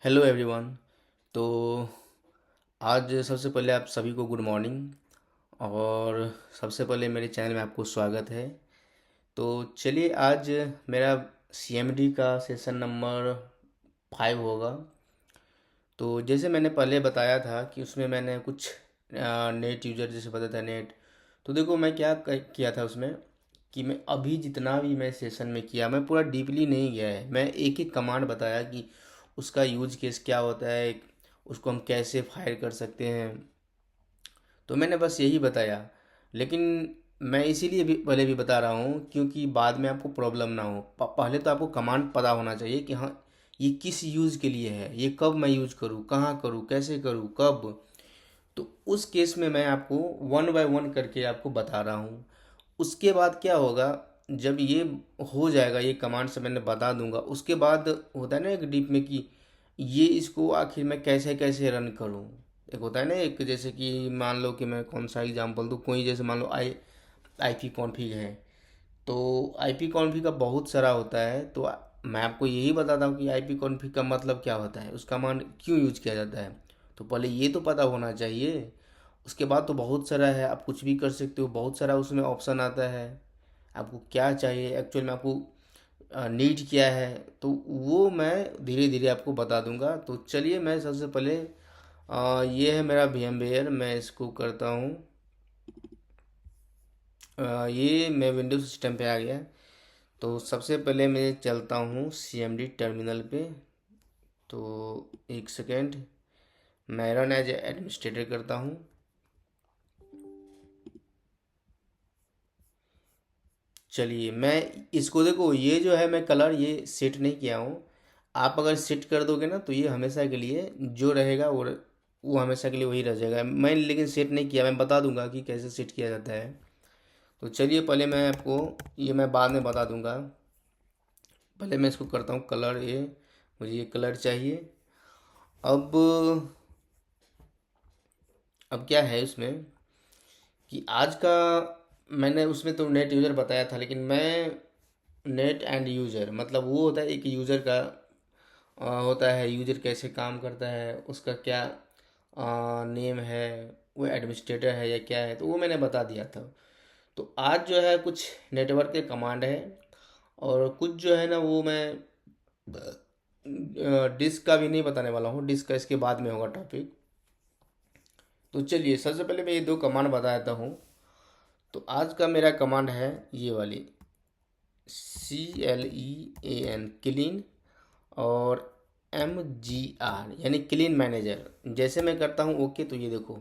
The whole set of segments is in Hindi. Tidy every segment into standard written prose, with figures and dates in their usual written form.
Hello everyone. तो आज सबसे पहले आप सभी को गुड मॉर्निंग। और सबसे पहले मेरे चैनल में आपको स्वागत है। तो चलिए, आज मेरा सीएमडी का सेशन नंबर 5 होगा। तो जैसे मैंने पहले बताया था कि उसमें मैंने कुछ नेट यूज़र जैसे बताया था नेट। तो देखो मैं क्या किया था उसमें कि मैं अभी जितना भी मैं सेशन में किया, मैं पूरा डीपली नहीं गया है। मैं एक एक कमांड बताया कि उसका यूज केस क्या होता है, उसको हम कैसे फायर कर सकते हैं। तो मैंने बस यही बताया। लेकिन मैं इसीलिए भी पहले भी बता रहा हूँ क्योंकि बाद में आपको प्रॉब्लम ना हो। पहले तो आपको कमांड पता होना चाहिए कि हाँ, ये किस यूज़ के लिए है, ये कब मैं यूज करूँ, कहाँ करूँ, कैसे करूँ, कब। तो उस केस में मैं आपको वन बाय वन करके आपको बता रहा हूँ। उसके बाद क्या होगा, जब ये हो जाएगा, ये कमांड से मैंने बता दूंगा, उसके बाद होता है ना एक डीप में कि ये इसको आखिर मैं कैसे कैसे रन करूँ। एक होता है ना, एक जैसे कि मान लो कि मैं कौन सा एग्जांपल दूँ, कोई जैसे मान लो आईपी कॉन्फ़िग है। तो आईपी कॉन्फ़िग का बहुत सारा होता है। तो मैं आपको यही बताता हूँ कि आईपी कॉन्फ़िग का मतलब क्या होता है, उसका मान क्यों यूज किया जाता है। तो पहले ये तो पता होना चाहिए। उसके बाद तो बहुत सारा है, आप कुछ भी कर सकते हो, बहुत सारा उसमें ऑप्शन आता है। आपको क्या चाहिए एक्चुअल में, आपको नीड क्या है, तो वो मैं धीरे धीरे आपको बता दूंगा। तो चलिए, मैं सबसे पहले ये है मेरा VMware, मैं इसको करता हूँ। ये मैं विंडोज सिस्टम पे आ गया। तो सबसे पहले मैं चलता हूँ CMD टर्मिनल पे। तो एक सेकेंड, मैं रन एज एडमिनिस्ट्रेटर करता हूँ। चलिए, मैं इसको देखो, ये जो है मैं कलर ये सेट नहीं किया हूँ। आप अगर सेट कर दोगे ना तो ये हमेशा के लिए जो रहेगा वो हमेशा के लिए वही रह जाएगा। मैं लेकिन सेट नहीं किया, मैं बता दूंगा कि कैसे सेट किया जाता है। तो चलिए, पहले मैं आपको, ये मैं बाद में बता दूंगा। पहले मैं इसको करता हूँ कलर, ये मुझे ये कलर चाहिए। अब अब क्या है उसमें कि आज का, मैंने उसमें तो नेट यूज़र बताया था, लेकिन मैं नेट एंड यूज़र मतलब वो होता है एक यूज़र का, होता है यूज़र कैसे काम करता है, उसका क्या नेम है, वो एडमिनिस्ट्रेटर है या क्या है, तो वो मैंने बता दिया था। तो आज जो है कुछ नेटवर्क के कमांड है, और कुछ जो है ना वो मैं डिस्क का भी नहीं बताने वाला हूँ, डिस्क का इसके बाद में होगा टॉपिक। तो चलिए, सबसे पहले मैं ये दो कमांड बता देता हूँ। तो आज का मेरा कमांड है ये वाली, CLEAN, क्लीन, और MGR यानी क्लीन मैनेजर। जैसे मैं करता हूँ ओके, तो ये देखो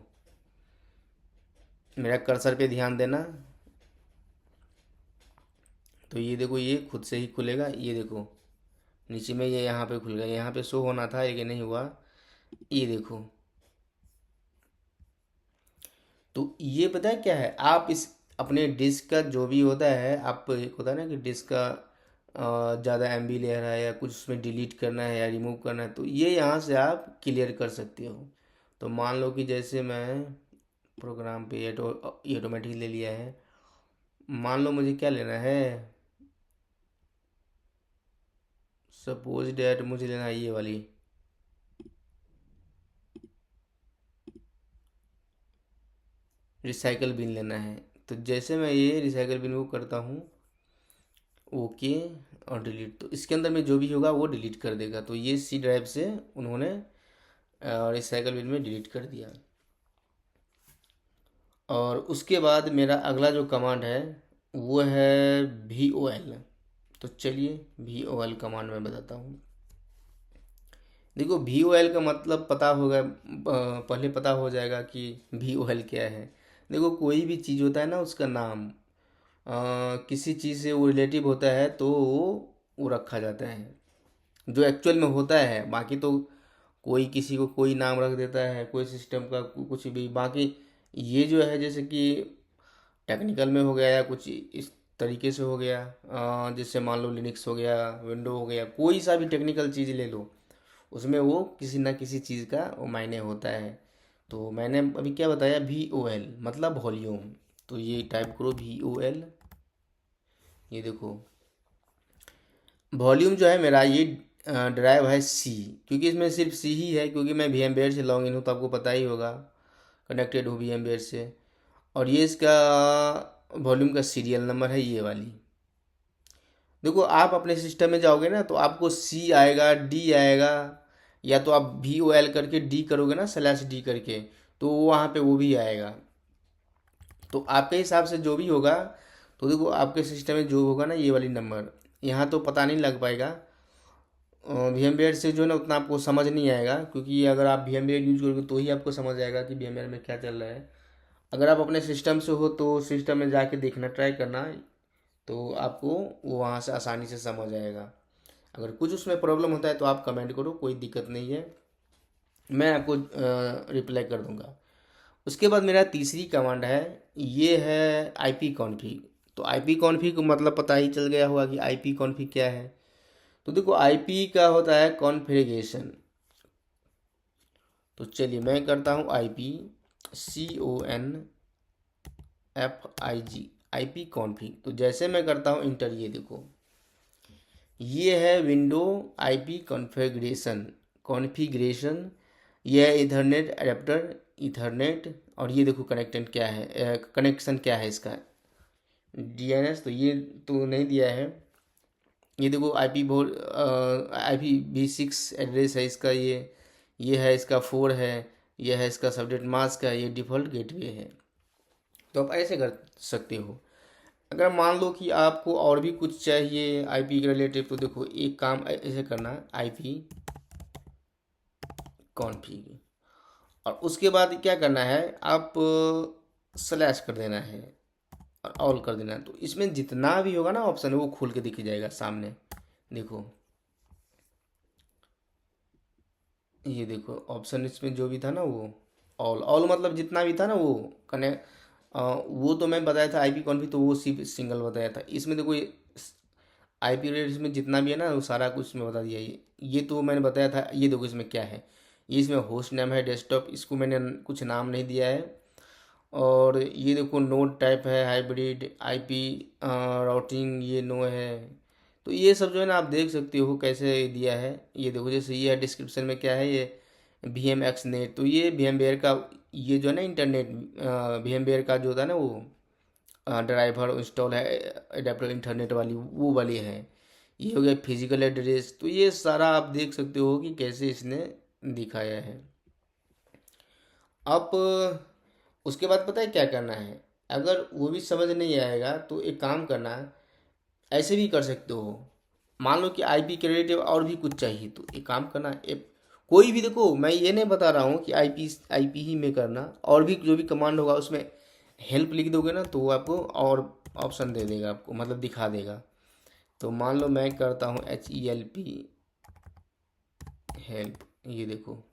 मेरा कर्सर पे ध्यान देना। तो ये देखो, ये खुद से ही खुलेगा। ये देखो नीचे में ये यहाँ पे खुल गया, यहाँ पे शो होना था लेकिन नहीं हुआ। ये देखो। तो ये पता है क्या है, आप इस अपने डिस्क का जो भी होता है, आप एक होता है ना कि डिस्क का ज़्यादा MB ले रहा है या कुछ उसमें डिलीट करना है या रिमूव करना है, तो ये यहाँ से आप क्लियर कर सकते हो। तो मान लो कि जैसे मैं प्रोग्राम पे ये ऑटोमेटिक ले लिया है। मान लो मुझे क्या लेना है, सपोज डैट मुझे लेना है ये वाली, रिसाइकल बिन लेना है। तो जैसे मैं ये रिसाइकल बिन वो करता हूँ ओके और डिलीट, तो इसके अंदर में जो भी होगा वो डिलीट कर देगा। तो ये C ड्राइव से उन्होंने रिसाइकल बिन में डिलीट कर दिया। और उसके बाद मेरा अगला जो कमांड है वो है VOL। तो चलिए, VOL कमांड मैं बताता हूँ। देखो, VOL का मतलब पता होगा, पहले पता हो जाएगा कि VOL क्या है। देखो, कोई भी चीज़ होता है ना, उसका नाम किसी चीज़ से वो रिलेटिव होता है तो वो रखा जाता है जो एक्चुअल में होता है। बाकी तो कोई किसी को कोई नाम रख देता है, कोई सिस्टम का कुछ भी। बाकी ये जो है जैसे कि टेक्निकल में हो गया या कुछ इस तरीके से हो गया, जैसे मान लो लिनक्स हो गया, विंडो हो गया, कोई सा भी टेक्निकल चीज़ ले लो, उसमें वो किसी ना किसी चीज़ का वो मायने होता है। तो मैंने अभी क्या बताया, VOL मतलब वॉल्यूम। तो ये टाइप करो VOL। ये देखो, वॉल्यूम जो है मेरा, ये ड्राइव है सी, क्योंकि इसमें सिर्फ सी ही है, क्योंकि मैं VMware से लॉगिन हूँ तो आपको पता ही होगा, कनेक्टेड हूँ VMware से। और ये इसका वॉल्यूम का सीरियल नंबर है ये वाली। देखो आप अपने सिस्टम में जाओगे ना तो आपको सी आएगा, डी आएगा, या तो आप VOL करके डी करोगे ना, /D करके, तो वहाँ पे वो भी आएगा। तो आपके हिसाब से जो भी होगा, तो देखो आपके सिस्टम में जो होगा ना ये वाली नंबर, यहाँ तो पता नहीं लग पाएगा। VMware से जो है ना उतना आपको समझ नहीं आएगा, क्योंकि अगर आप VMware यूज करोगे तो ही आपको समझ आएगा कि VMware में क्या चल रहा है। अगर आप अपने सिस्टम से हो तो सिस्टम में जाके देखना, ट्राई करना, तो आपको वो वहाँ से आसानी से समझ आएगा। अगर कुछ उसमें प्रॉब्लम होता है तो आप कमेंट करो, कोई दिक्कत नहीं है, मैं आपको रिप्लाई कर दूंगा। उसके बाद मेरा तीसरी कमांड है, ये है IP कॉन्फ़िग। तो IP कॉन्फ़िग मतलब पता ही चल गया होगा कि IP कॉन्फ़िग क्या है। तो देखो IP का होता है कॉन्फ़िगरेशन। तो चलिए मैं करता हूँ IP CONFIG, IP कॉन्फ़िग। तो जैसे मैं करता हूँ इंटर, ये देखो ये है विंडो IP कॉन्फ़िगरेशन। कॉन्फ़िगरेशन ये है इथरनेट एडेप्टर, इथरनेट। और ये देखो कनेक्शन क्या है, कनेक्शन क्या है इसका, DNS। तो ये तो नहीं दिया है। ये देखो IPv6 एड्रेस है इसका, ये है इसका 4 है, ये है इसका सबनेट मास्क है, ये डिफ़ॉल्ट गेटवे है। तो आप ऐसे कर सकते हो। अगर मान लो कि आपको और भी कुछ चाहिए IP के रिलेटेड, तो देखो एक काम ऐसे करना है, IP कॉन्फ़िग, और उसके बाद क्या करना है, आप स्लैश कर देना है और ऑल कर देना है। तो इसमें जितना भी होगा ना ऑप्शन है वो खुल के दिख जाएगा सामने। देखो ये देखो ऑप्शन इसमें जो भी था ना वो ऑल ऑल, मतलब जितना भी था ना वो कनेक्ट, वो तो मैं बताया था IP कॉन्फ़िग, तो वो सिर्फ सिंगल बताया था। इसमें देखो ये IP रेट इसमें जितना भी है ना वो सारा कुछ इसमें बता दिया। ये तो मैंने बताया था। ये देखो इसमें क्या है, ये इसमें होस्ट नेम है डेस्कटॉप, इसको मैंने कुछ नाम नहीं दिया है। और ये देखो नोड टाइप है हाइब्रिड, IP राउटिंग ये नो है। तो ये सब जो है ना आप देख सकते हो कैसे दिया है। ये देखो जैसे ये है डिस्क्रिप्शन में क्या है, ये VMX नेट। तो ये VMware का, ये जो है ना इंटरनेट, VMware का जो होता है ना वो ड्राइवर इंस्टॉल है, एडेप्टर इंटरनेट वाली वो वाली है। ये हो गया फिजिकल एड्रेस। तो ये सारा आप देख सकते हो कि कैसे इसने दिखाया है। अब उसके बाद पता है क्या करना है, अगर वो भी समझ नहीं आएगा तो एक काम करना है, ऐसे भी कर सकते हो। मान लो कि IP के रिलेटेड और भी कुछ चाहिए, तो एक काम करना कोई भी, देखो मैं ये नहीं बता रहा हूँ कि IP ही में करना, और भी जो भी कमांड होगा उसमें हेल्प लिख दोगे ना तो वो आपको और ऑप्शन दे देगा, आपको मतलब दिखा देगा। तो मान लो मैं करता हूँ HELP हेल्प। ये देखो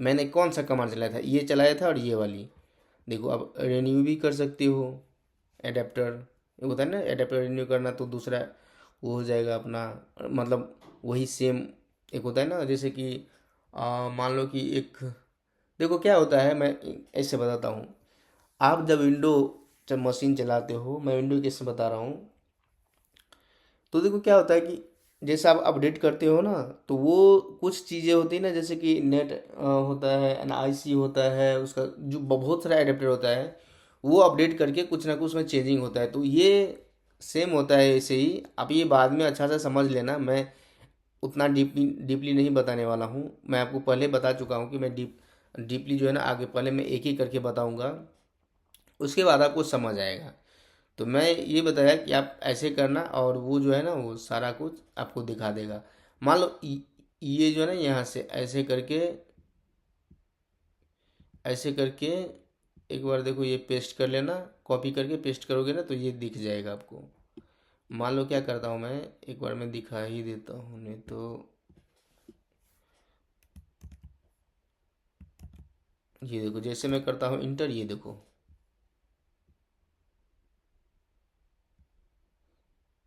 मैंने कौन सा कमांड चलाया था, ये चलाया था, और ये वाली देखो। अब रिन्यू भी कर सकते हो एडेप्टर, ये होता है ना एडेप्टर रिन्यू करना, तो दूसरा वो हो जाएगा अपना, मतलब वही सेम। एक होता है ना जैसे कि मान लो कि एक, देखो क्या होता है, मैं ऐसे बताता हूँ। आप जब मशीन चलाते हो, मैं विंडो कैसे बता रहा हूँ। तो देखो क्या होता है कि जैसे आप अपडेट करते हो ना, तो वो कुछ चीज़ें होती है ना, जैसे कि नेट होता है, NIC होता है, उसका जो बहुत सारा एडेप्टर होता है, वो अपडेट करके कुछ ना कुछ उसमें चेंजिंग होता है। तो ये सेम होता है ऐसे ही। आप ये बाद में अच्छा से समझ लेना, मैं उतना डीपली डीपली नहीं बताने वाला हूँ। मैं आपको पहले बता चुका हूँ कि मैं डीपली जो है ना आगे पहले मैं एक ही करके बताऊँगा, उसके बाद आपको समझ आएगा। तो मैं ये बताया कि आप ऐसे करना, और वो जो है ना वो सारा कुछ आपको दिखा देगा। मान लो ये जो है ना यहाँ से ऐसे करके एक बार देखो ये पेस्ट कर लेना, कॉपी करके पेस्ट करोगे ना तो ये दिख जाएगा आपको। मान लो क्या करता हूँ मैं, एक बार मैं दिखा ही देता हूँ, नहीं तो ये देखो जैसे मैं करता हूँ इंटर, ये देखो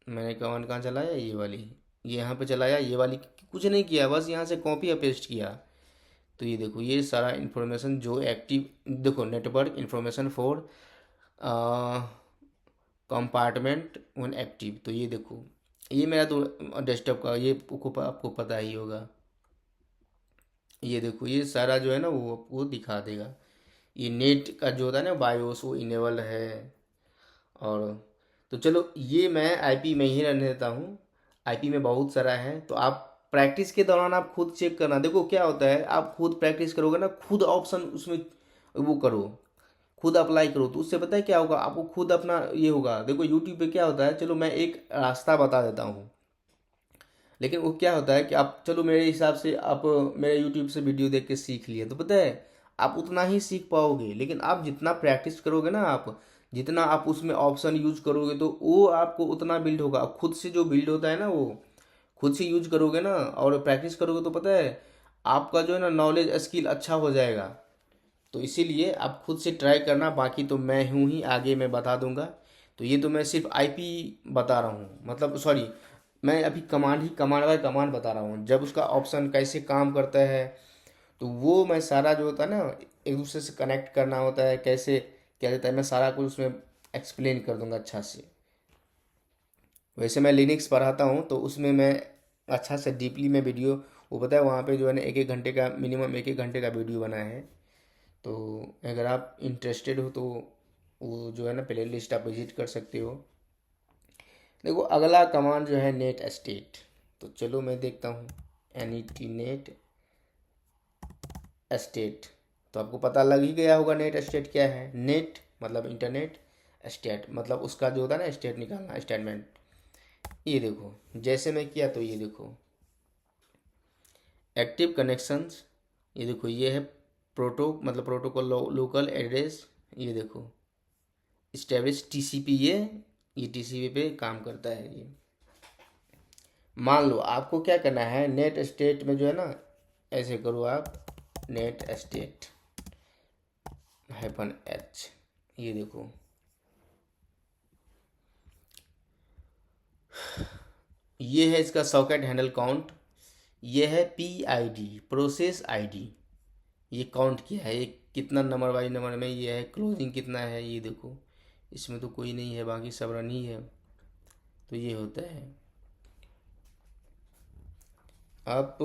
मैंने कमांड कहाँ चलाया, ये वाली, ये यहाँ पे चलाया, ये वाली कुछ नहीं किया, बस यहाँ से कॉपी या पेस्ट किया। तो ये देखो ये सारा इन्फॉर्मेशन जो एक्टिव, देखो network information for compartment one active. तो ये देखो ये मेरा तो डेस्कटॉप का, ये आपको पता ही होगा। ये देखो, ये सारा जो है ना वो आपको दिखा देगा। ये नेट का जो होता है ना बायोस, वो इनेबल है। और तो चलो, ये मैं आईपी में ही रहने देता हूँ। आईपी में बहुत सारा है, तो आप प्रैक्टिस के दौरान आप खुद चेक करना। देखो क्या होता है, आप खुद प्रैक्टिस करोगे ना, खुद ऑप्शन उसमें वो करो, खुद अप्लाई करो, तो उससे पता है क्या होगा, आपको खुद अपना ये होगा। देखो यूट्यूब पे क्या होता है, चलो मैं एक रास्ता बता देता हूँ, लेकिन वो क्या होता है कि आप चलो मेरे हिसाब से आप मेरे यूट्यूब से वीडियो देख के सीख लिए, तो पता है आप उतना ही सीख पाओगे। लेकिन आप जितना प्रैक्टिस करोगे ना, आप जितना आप उसमें ऑप्शन यूज करोगे, तो वो आपको उतना बिल्ड होगा। खुद से जो बिल्ड होता है ना, वो खुद से यूज करोगे ना और प्रैक्टिस करोगे, तो पता है आपका जो है ना नॉलेज स्किल अच्छा हो जाएगा। तो इसीलिए आप खुद से ट्राई करना, बाकी तो मैं हूँ ही, आगे मैं बता दूंगा। तो ये तो मैं सिर्फ आईपी बता रहा हूँ, मतलब सॉरी, मैं अभी कमांड बाय कमांड बता रहा हूँ, जब उसका ऑप्शन कैसे काम करता है। तो वो मैं सारा जो होता है ना, एक दूसरे से कनेक्ट करना होता है, कैसे क्या जाता है, मैं सारा कुछ उसमें एक्सप्लेन कर दूंगा अच्छा से। वैसे मैं लिनक्स पढ़ाता हूँ, तो उसमें मैं अच्छा से डीपली में वीडियो, वो पता है वहाँ पे जो है ना एक एक घंटे का, मिनिमम एक एक घंटे का वीडियो बना है। तो अगर आप इंटरेस्टेड हो तो वो जो है ना प्ले लिस्ट आप विजिट कर सकते हो। देखो अगला कमांड जो है नेट स्टेट, तो चलो मैं देखता हूँ। NET नेट स्टेट, तो आपको पता लग ही गया होगा नेट स्टेट क्या है। नेट मतलब इंटरनेट, स्टेट मतलब उसका जो होता है ना स्टेट निकालना, स्टेटमेंट। ये देखो जैसे मैं किया, तो ये देखो एक्टिव कनेक्शंस, ये देखो ये है मतलब प्रोटोकॉल लोकल एड्रेस। ये देखो इस्टेब्लिश TCP, ये TCP पे काम करता है ये। मान लो आपको क्या करना है, नेट स्टेट में जो है ना, ऐसे करो आप, नेट स्टेट -H, ये देखो ये है इसका सॉकेट हैंडल काउंट। ये है PID, प्रोसेस ID, ये काउंट किया है, ये कितना नंबर वाइज नंबर में ये है, क्लोजिंग कितना है, ये देखो इसमें तो कोई नहीं है, बाकी सब रन ही है। तो ये होता है। आप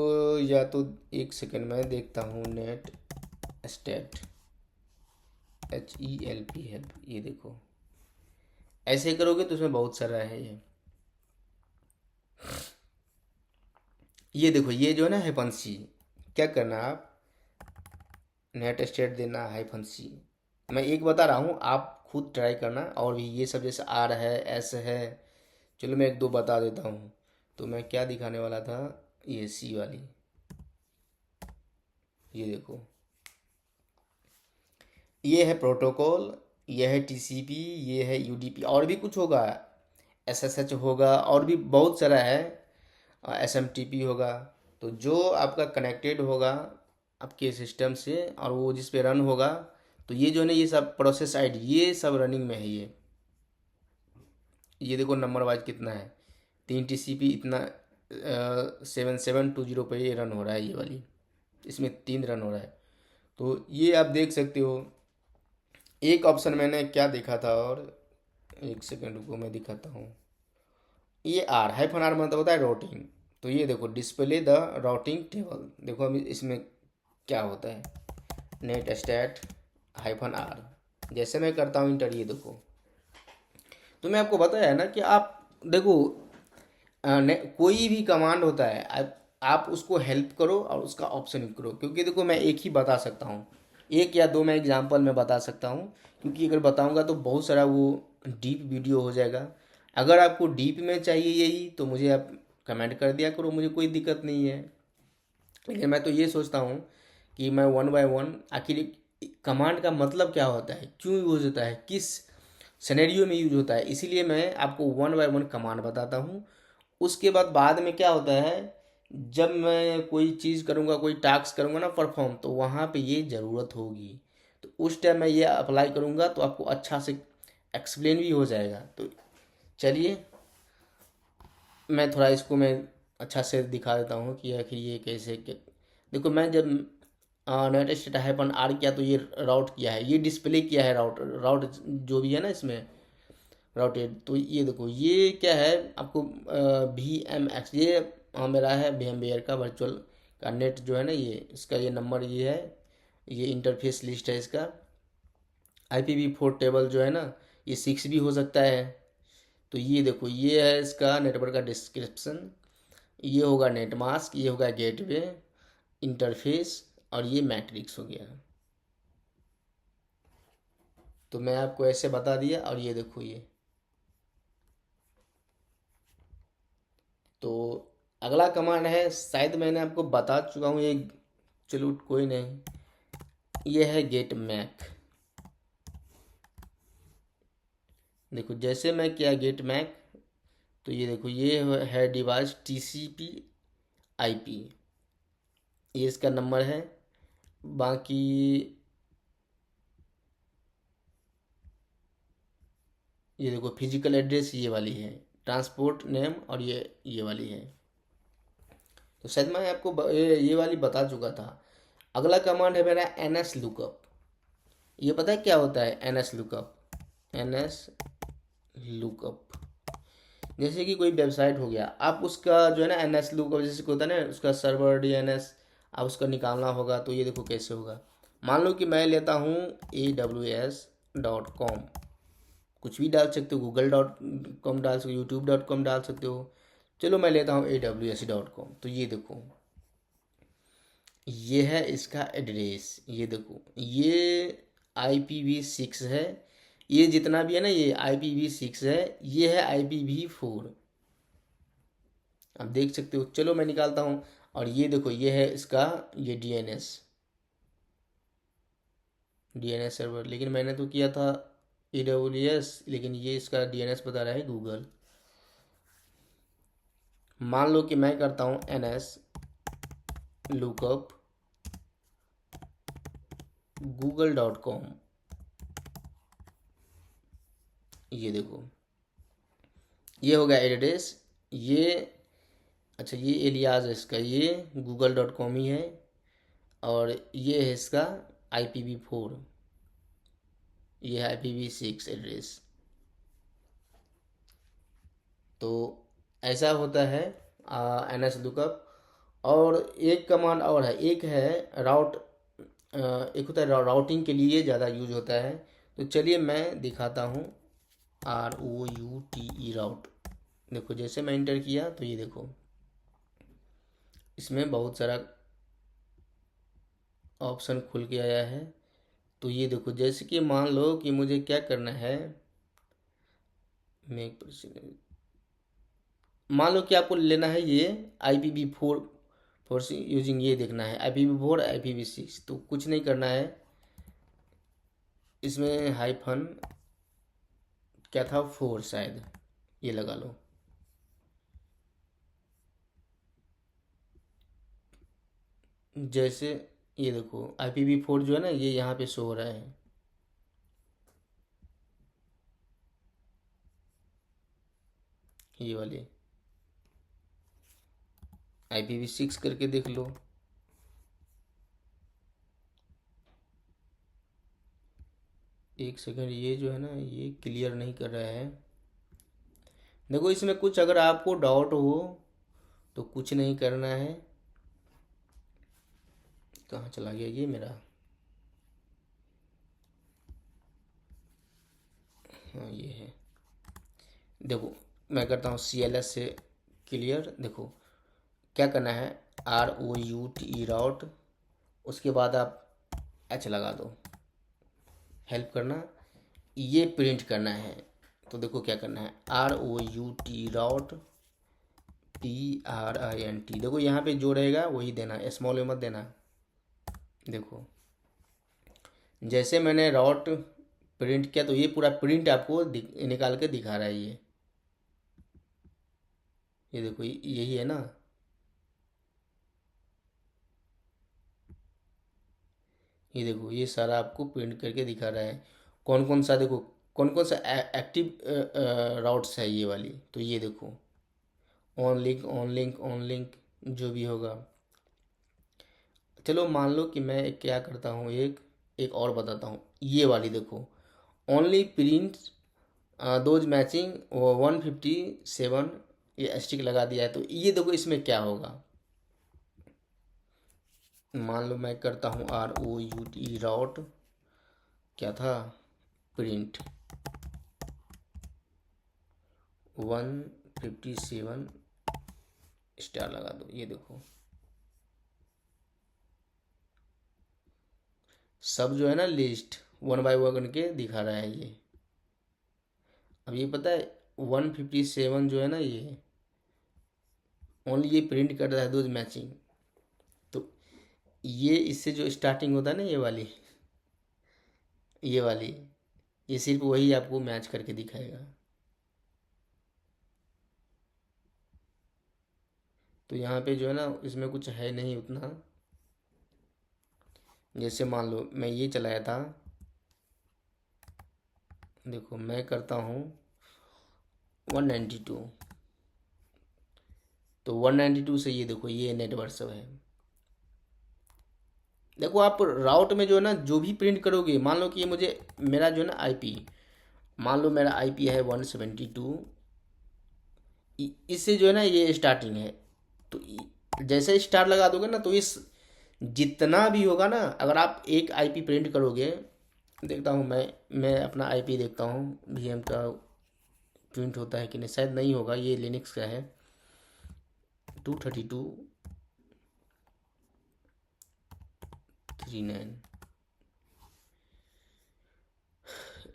या तो एक सेकंड में देखता हूँ, नेट स्टेट HELP हेल्प, ये देखो ऐसे करोगे तो उसमें बहुत सारा है ये देखो ये जो है ना -C, क्या करना है आप, नेट स्टेट देना -C। मैं एक बता रहा हूँ, आप खुद ट्राई करना, और भी ये सब जैसे R है, S है, चलो मैं एक दो बता देता हूँ। तो मैं क्या दिखाने वाला था, ये C वाली, ये देखो ये है प्रोटोकॉल, ये है TCP, ये है UDP, और भी कुछ होगा, SSH होगा, और भी बहुत सारा है, SMTP होगा। तो जो आपका कनेक्टेड होगा आपके सिस्टम से, और वो जिस पे रन होगा, तो ये जो है ना ये सब प्रोसेस ID, ये सब रनिंग में है ये देखो नंबर वाइज कितना है, 3 TCP इतना 7720 पे ये रन हो रहा है, ये वाली इसमें 3 रन हो रहा है। तो ये आप देख सकते हो। एक ऑप्शन मैंने क्या देखा था, और एक सेकंड रुको मैं दिखाता हूँ। ये -R मतलब होता है राउटिंग। तो ये देखो डिस्प्ले द राउटिंग टेबल, देखो अभी इसमें क्या होता है, नेट स्टैट -R, जैसे मैं करता हूँ इंटर, ये देखो। तो मैं आपको बताया ना कि आप देखो कोई भी कमांड होता है, आप उसको हेल्प करो और उसका ऑप्शन करो, क्योंकि देखो मैं एक ही बता सकता हूँ, एक या दो मैं एग्जांपल में बता सकता हूँ, क्योंकि अगर बताऊँगा तो बहुत सारा वो डीप वीडियो हो जाएगा। अगर आपको डीप में चाहिए यही, तो मुझे आप कमेंट कर दिया करो, मुझे कोई दिक्कत नहीं है। लेकिन मैं तो ये सोचता हूँ कि मैं वन बाय वन, आखिर कमांड का मतलब क्या होता है, क्यों यूज होता है, किस सिनेरियो में यूज होता है, इसीलिए मैं आपको वन बाय वन कमांड बताता हूँ। उसके बाद में क्या होता है, जब मैं कोई चीज़ करूँगा, कोई टास्क करूँगा ना परफॉर्म, तो वहाँ पे ये ज़रूरत होगी, तो उस टाइम मैं ये अप्लाई करूँगा, तो आपको अच्छा से एक्सप्लेन भी हो जाएगा। तो चलिए मैं थोड़ा इसको मैं अच्छा से दिखा देता हूँ कि आखिर ये कैसे देखो मैं जब नेट स्टेट -R किया, तो ये राउट किया है, ये डिस्प्ले किया है, राउट राउट जो भी है ना इसमें, राउटेड। तो ये देखो ये क्या है आपको, VMX ये मेरा है VMware का वर्चुअल का नेट जो है ना, ये इसका ये नंबर ये है, ये इंटरफेस लिस्ट है इसका। IPv4 टेबल जो है ना, ये 6 भी हो सकता है। तो ये देखो ये है इसका नेटवर्क का डिस्क्रिप्शन, ये होगा नेट मास्क, ये होगा गेटवे इंटरफेस, और ये मैट्रिक्स हो गया। तो मैं आपको ऐसे बता दिया। और ये देखो ये, तो अगला कमांड है, शायद मैंने आपको बता चुका हूँ ये, चलो कोई नहीं, ये है गेट मैक। देखो जैसे मैं किया गेट मैक, तो ये देखो ये है डिवाइस TCP/IP, ये इसका नंबर है। बाकी ये देखो फिजिकल एड्रेस ये वाली है, ट्रांसपोर्ट नेम, और ये वाली है। तो शायद मैं आपको ये वाली बता चुका था। अगला कमांड है मेरा NS लुकअप। ये पता है क्या होता है NS लुकअप? NS लुकअप जैसे कि कोई वेबसाइट हो गया, आप उसका जो है ना NS लुकअप जैसे कि होता है ना, उसका सर्वर DNS आप उसका निकालना होगा। तो ये देखो कैसे होगा। मान लो कि मैं लेता हूँ AWS.com, कुछ भी डाल सकते हो, google.com डाल सकते हो, youtube.com डाल सकते हो। चलो मैं लेता हूँ AWS.com। तो ये देखो ये है इसका एड्रेस, ये देखो ये IPv6 है, ये जितना भी है ना ये IPv6 है, ये है IPv4, आप देख सकते हो। चलो मैं निकालता हूँ। और ये देखो ये है इसका ये DNS सर्वर, लेकिन मैंने तो किया था AWS, लेकिन ये इसका DNS बता रहा है गूगल। मान लो कि मैं करता हूँ NS लुकअप google.com, ये देखो ये हो गया एड्रेस। ये अच्छा ये एलियाज है इसका, ये google.com ही है। और ये है इसका IPv4, ये है IPv6 एड्रेस। तो ऐसा होता है NS लुकअप। और एक कमांड और है, एक है राउट, एक होता है राउटिंग के लिए ज़्यादा यूज होता है। तो चलिए मैं दिखाता हूँ, ROUTE राउट। देखो जैसे मैं इंटर किया तो ये देखो इसमें बहुत सारा ऑप्शन खुल के आया है। तो ये देखो जैसे कि मान लो कि मुझे क्या करना है, मेक, मान लो कि आपको लेना है ये IPv4 फोर से यूजिंग, ये देखना है IPv4 IPv6। तो कुछ नहीं करना है, इसमें हाइफन क्या था 4 शायद, ये लगा लो। जैसे ये देखो IPv4 जो है ना ये यहाँ पे शो हो रहा है, ये वाले IPv6 करके देख लो। एक सेकंड, ये जो है ना ये क्लियर नहीं कर रहा है। देखो इसमें कुछ अगर आपको डाउट हो तो कुछ नहीं करना है। कहाँ चला गया ये मेरा, हाँ ये है। देखो मैं करता हूँ CLS से क्लियर। देखो क्या करना है, ROUTE राउट, उसके बाद आप H लगा दो, हेल्प करना, ये प्रिंट करना है। तो देखो क्या करना है, ROUTE राउट PRINT। देखो यहाँ पे जो रहेगा वही देना, स्मॉल में मत देना। देखो जैसे मैंने राउट प्रिंट किया तो ये पूरा प्रिंट आपको निकाल के दिखा रहा है ये देखो यही है ना। ये देखो ये सारा आपको प्रिंट करके दिखा रहा है, कौन कौन सा, देखो कौन कौन सा एक्टिव राउट्स है ये वाली। तो ये देखो on link on link on link जो भी होगा। चलो मान लो कि मैं क्या करता हूँ, एक एक और बताता हूँ, ये वाली देखो ओनली प्रिंट दोज मैचिंग 157, ये स्टिक लगा दिया है। तो ये देखो इसमें क्या होगा, मान लो मैं करता हूँ ROUT राउट, क्या था, प्रिंट 157 स्टार लगा दो। ये देखो सब जो है ना लिस्ट 1 बाय 1 के दिखा रहा है ये। अब ये पता है 157 जो है ना, ये ओनली ये प्रिंट कर रहा है दोज मैचिंग। तो ये इससे जो स्टार्टिंग होता है ना, ये वाली, ये सिर्फ वही आपको मैच करके दिखाएगा। तो यहाँ पे जो है ना, इसमें कुछ है नहीं उतना। जैसे मान लो मैं ये चलाया था, देखो मैं करता हूँ 192, तो 192 से ये देखो ये नेटवर्क सब है। देखो आप राउट में जो है ना, जो भी प्रिंट करोगे, मान लो कि ये मुझे, मेरा जो है ना आईपी, मान लो मेरा आईपी है 172, इससे जो है ना ये स्टार्टिंग है। तो जैसे स्टार लगा दोगे ना, तो इस जितना भी होगा ना, अगर आप एक आईपी प्रिंट करोगे, देखता हूँ मैं अपना आईपी देखता हूँ वीएम का प्रिंट होता है कि नहीं, शायद नहीं होगा, ये लिनक्स का है 232.39।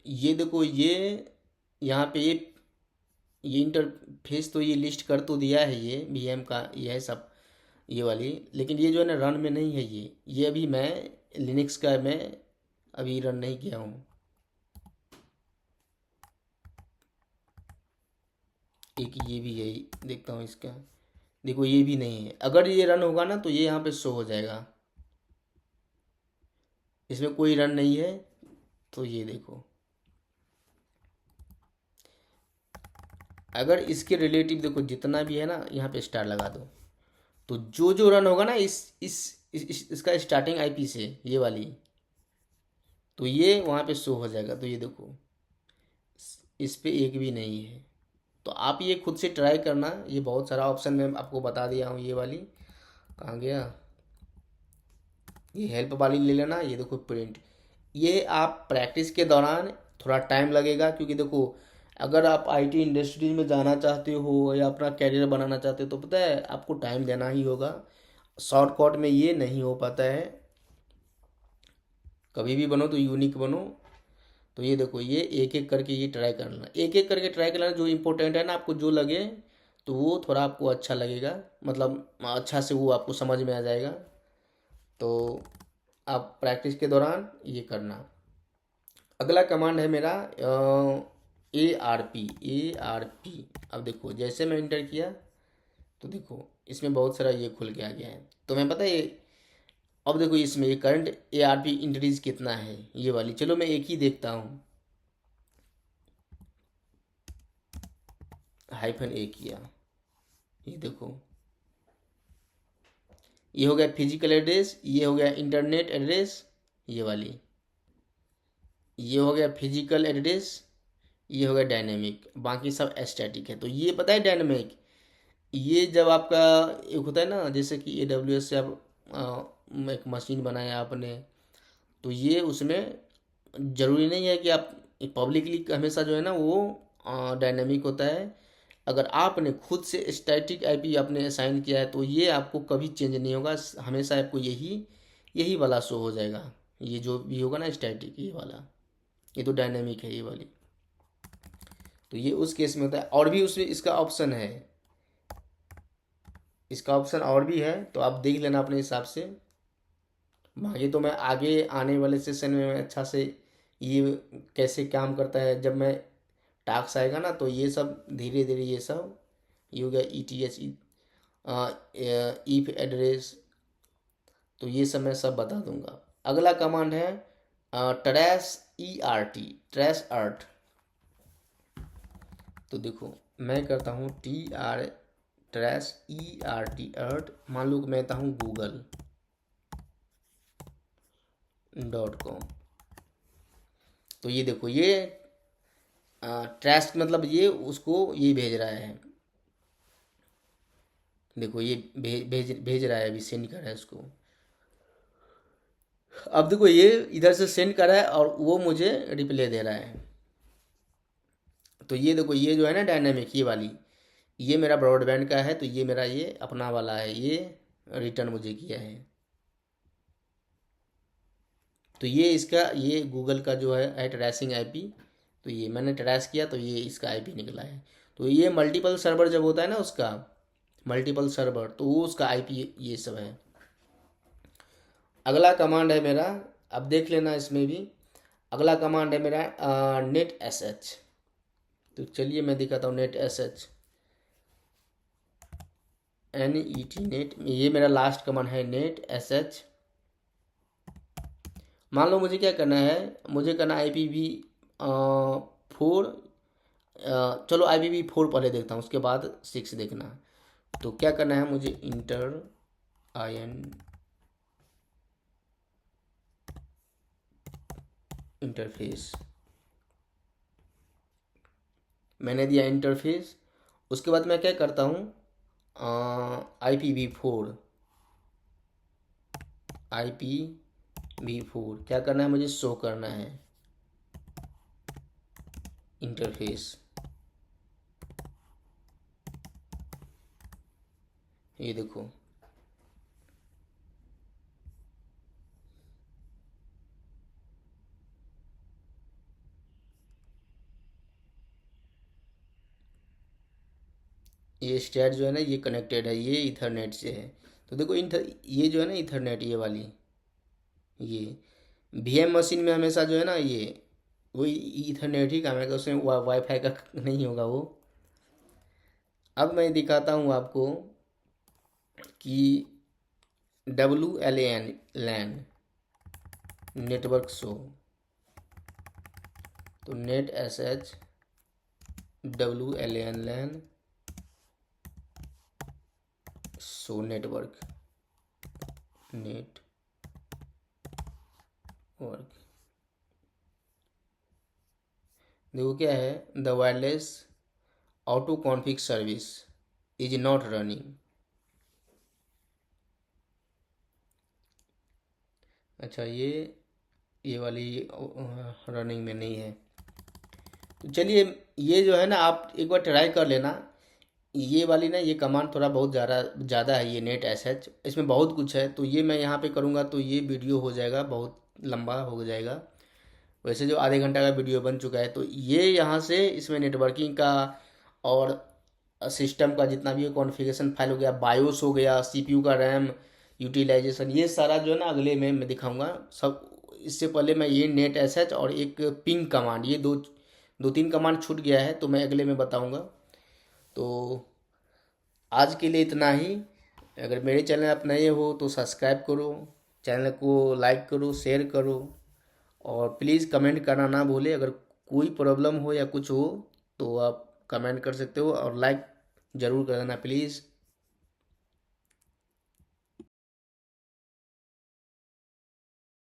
ये देखो ये यहाँ पे ये इंटरफेस तो ये लिस्ट कर तो दिया है, ये वीएम का ये है सब, ये वाली, लेकिन ये जो है ना रन में नहीं है। ये अभी मैं लिनक्स का मैं अभी रन नहीं किया हूँ। एक ये भी है, देखता हूँ इसका, देखो ये भी नहीं है। अगर ये रन होगा ना, तो ये यहाँ पे शो हो जाएगा, इसमें कोई रन नहीं है। तो ये देखो, अगर इसके रिलेटिव देखो जितना भी है ना, यहाँ पे स्टार लगा दो, तो जो जो रन होगा ना इसका स्टार्टिंग आईपी से, ये वाली, तो ये वहाँ पे शो हो जाएगा। तो ये देखो इस पे एक भी नहीं है। तो आप ये खुद से ट्राई करना, ये बहुत सारा ऑप्शन मैं आपको बता दिया हूँ। ये वाली कहाँ गया, ये हेल्प वाली ले लेना। ये देखो प्रिंट, ये आप प्रैक्टिस के दौरान थोड़ा टाइम लगेगा, क्योंकि देखो अगर आप आईटी इंडस्ट्री में जाना चाहते हो या अपना कैरियर बनाना चाहते हो, तो पता है आपको टाइम देना ही होगा। शॉर्टकट में ये नहीं हो पाता है। कभी भी बनो तो यूनिक बनो। तो ये देखो ये एक एक करके ये ट्राई करना, एक एक करके ट्राई करना, जो इम्पोर्टेंट है ना, आपको जो लगे तो वो थोड़ा आपको अच्छा लगेगा, मतलब अच्छा से वो आपको समझ में आ जाएगा। तो आप प्रैक्टिस के दौरान ये करना। अगला कमांड है मेरा ARP। अब देखो जैसे मैं इंटर किया, तो देखो इसमें बहुत सारा ये खुल के आ गया है। तो मैं पता है अब देखो इसमें ये करंट ARP इंक्रीज कितना है, ये वाली, चलो मैं एक ही देखता हूँ। -A किया, ये देखो ये हो गया फिजिकल एड्रेस, ये हो गया इंटरनेट एड्रेस, ये वाली, ये हो गया फिजिकल एड्रेस, ये हो गया डायनेमिक, बाकी सब स्टैटिक है। तो ये पता है डायनेमिक, ये जब आपका एक होता है ना, जैसे कि AWS से आप एक मशीन बनाया आपने, तो ये उसमें ज़रूरी नहीं है कि आप पब्लिकली हमेशा जो है ना वो डायनेमिक होता है। अगर आपने खुद से स्टैटिक आईपी आपने असाइन किया है, तो ये आपको कभी चेंज नहीं होगा, हमेशा आपको यही यही वाला शो हो जाएगा। ये जो भी होगा ना स्टैटिक, ये वाला, ये तो डायनेमिक है ये वाली। तो ये उस केस में होता है। और भी उसमें इसका ऑप्शन है, इसका ऑप्शन और भी है, तो आप देख लेना अपने हिसाब से। बाकी तो मैं आगे आने वाले सेशन में मैं अच्छा से ये कैसे काम करता है, जब मैं टास्क आएगा ना, तो ये सब धीरे धीरे ये सब, ये हो गया ETH, ईफ एड्रेस, तो ये सब मैं सब बता दूंगा। अगला कमांड है ट्रैश अर्ट। तो देखो मैं करता हूँ TREASH मान लो कि मैं कहता हूँ google.com। तो ये देखो ये ट्रैश मतलब ये उसको ये भेज रहा है। देखो ये भेज भेज रहा है, अभी सेंड कर रहा है उसको। अब देखो ये इधर से सेंड कर रहा है और वो मुझे रिप्लाई दे रहा है। तो ये देखो ये जो है ना डायनेमिक ये वाली, ये मेरा ब्रॉडबैंड का है, तो ये मेरा ये अपना वाला है, ये रिटर्न मुझे किया है। तो ये इसका ये गूगल का जो है ट्रेसिंग आईपी, तो ये मैंने ट्रेस किया तो ये इसका आईपी निकला है। तो ये मल्टीपल सर्वर जब होता है ना उसका, मल्टीपल सर्वर, तो वो उसका आईपी ये सब है। अगला कमांड है मेरा, अब देख लेना इसमें भी। अगला कमांड है मेरा नेट एस एच। तो चलिए मैं दिखाता हूँ net S H, NET net, ये मेरा लास्ट कमांड है नेट एस एच। मान लो मुझे क्या करना है, मुझे करना IPv4, चलो IPv4 पहले देखता हूँ, उसके बाद 6 देखना। तो क्या करना है मुझे, इंटर इंटरफेस, मैंने दिया इंटरफेस। उसके बाद मैं क्या करता हूँ, IP v4 क्या करना है मुझे, शो करना है इंटरफेस। ये देखो ये स्टैट जो है ना ये कनेक्टेड है, ये इथरनेट से है। तो देखो ये जो है ना इथरनेट, ये वाली, ये VM मशीन में हमेशा जो है ना ये वही इथरनेट ही काम है, उसमें वाईफाई का नहीं होगा वो। अब मैं दिखाता हूँ आपको कि WLAN लैन नेटवर्क शो। तो नेट एस एच WLAN लैन शो नेटवर्क देखो क्या है, the wireless auto config service is not running. अच्छा ये वाली रनिंग में नहीं है। तो चलिए ये जो है ना आप एक बार ट्राई कर लेना। ये वाली ना ये कमांड थोड़ा बहुत ज़्यादा ज़्यादा है, ये नेट एस एच, इसमें बहुत कुछ है। तो ये मैं यहाँ पे करूँगा तो ये वीडियो हो जाएगा, बहुत लंबा हो जाएगा। वैसे जो आधे घंटा का वीडियो बन चुका है, तो ये यहाँ से इसमें नेटवर्किंग का और सिस्टम का जितना भी कॉन्फ़िगरेशन फाइल हो गया, बायोस हो गया, CPU का रैम यूटिलाइजेशन, ये सारा जो है ना अगले में मैं दिखाऊंगा सब। इससे पहले मैं ये नेट एस एच और एक पिंग कमांड, ये दो दो तीन कमांड छूट गया है, तो मैं अगले में बताऊंगा। तो आज के लिए इतना ही। अगर मेरे चैनल आप नए हो तो सब्सक्राइब करो, चैनल को लाइक करो, शेयर करो, और प्लीज़ कमेंट करना ना भूले। अगर कोई प्रॉब्लम हो या कुछ हो तो आप कमेंट कर सकते हो, और लाइक ज़रूर कर देना प्लीज़।